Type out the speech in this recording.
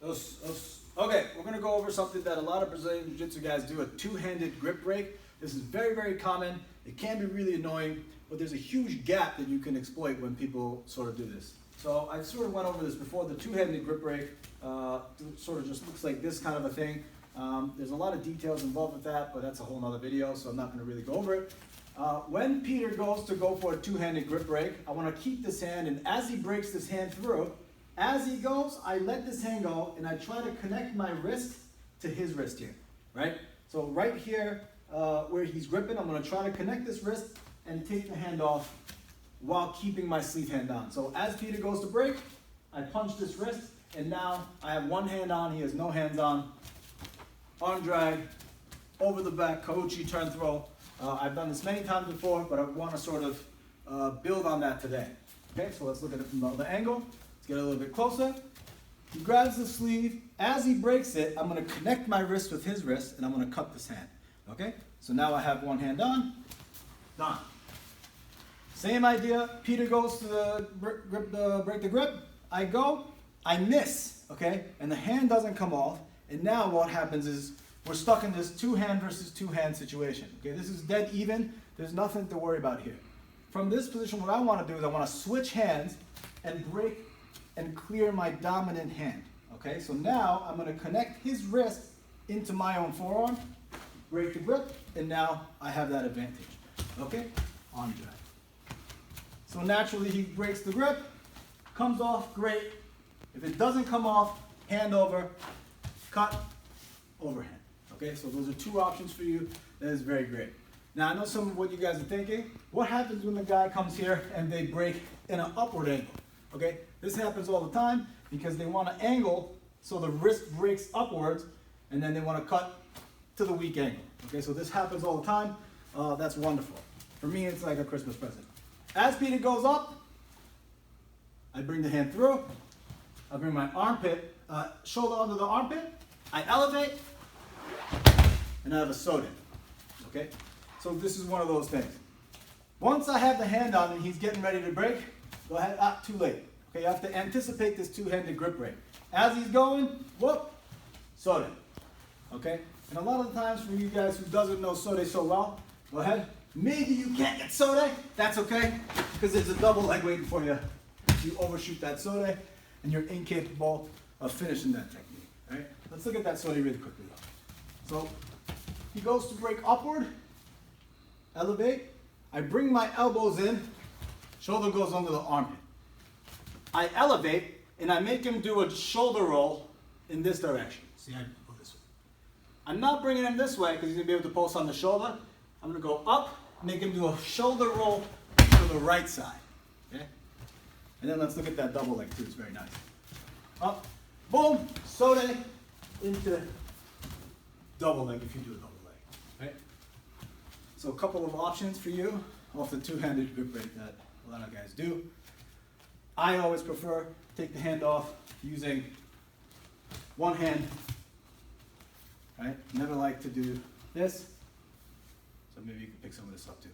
Okay, we're going to go over something that a lot of Brazilian Jiu-Jitsu guys do, a two-handed grip break. This is very, very common. It can be really annoying, but there's a huge gap that you can exploit when people sort of do this. So I sort of went over this before. The two-handed grip break sort of just looks like this kind of a thing. There's a lot of details involved with that, but that's a whole nother video, so I'm not going to really go over it. When Peter goes to go for a two-handed grip break, I want to keep this hand, and as he breaks this hand through, as he goes, I let this hand go, and I try to connect my wrist to his wrist here, right? So right here, where he's gripping, I'm going to try to connect this wrist and take the hand off while keeping my sleeve hand on. So as Peter goes to break, I punch this wrist, and now I have one hand on, he has no hands on. Arm drag, over the back, Kouchi turn throw. I've done this many times before, but I want to sort of build on that today. Okay, so let's look at it from the other angle. Let's get a little bit closer. He grabs the sleeve. As he breaks it, I'm going to connect my wrist with his wrist, and I'm going to cut this hand. Okay, so now I have one hand on. Done. Same idea. Peter goes to break the grip. I go. I miss. Okay, and the hand doesn't come off. And now what happens is we're stuck in this two-hand versus two-hand situation. Okay, this is dead even. There's nothing to worry about here. From this position, what I want to do is I want to switch hands and break and clear my dominant hand. Okay, so now I'm going to connect his wrist into my own forearm, break the grip, and now I have that advantage. Okay, arm drag. So naturally he breaks the grip, comes off, great. If it doesn't come off, hand over, cut, overhand. Okay, so those are two options for you. That is very great. Now I know some of what you guys are thinking. What happens when the guy comes here and they break in an upward angle? Okay, this happens all the time because they want to angle so the wrist breaks upwards, and then they want to cut to the weak angle. Okay, so this happens all the time. That's wonderful. For me, it's like a Christmas present. As Peter goes up, I bring the hand through. I bring my armpit, shoulder under the armpit. I elevate, and I have a soden. Okay, so this is one of those things. Once I have the hand on and he's getting ready to break, go ahead. Too late. Okay, you have to anticipate this two-handed grip break. As he's going, whoop, soden. Okay, and a lot of the times for you guys who doesn't know soden so well, go ahead. Maybe you can't get soden. That's okay, because there's a double leg waiting for you. You overshoot that soden, and you're incapable of finishing that technique. Right? Let's look at that soden really quickly though. So he goes to break upward, elevate. I bring my elbows in, shoulder goes under the armpit. I elevate, and I make him do a shoulder roll in this direction. See, I go this way. I'm not bringing him this way because he's going to be able to post on the shoulder. I'm going to go up, make him do a shoulder roll to the right side. Okay? And then let's look at that double leg too. It's very nice. Up, boom, soden into double leg if you do a double leg. Right? So a couple of options for you off the two-handed grip break that a lot of guys do. I always prefer take the hand off using one hand. Right? Never like to do this. So maybe you can pick some of this up too.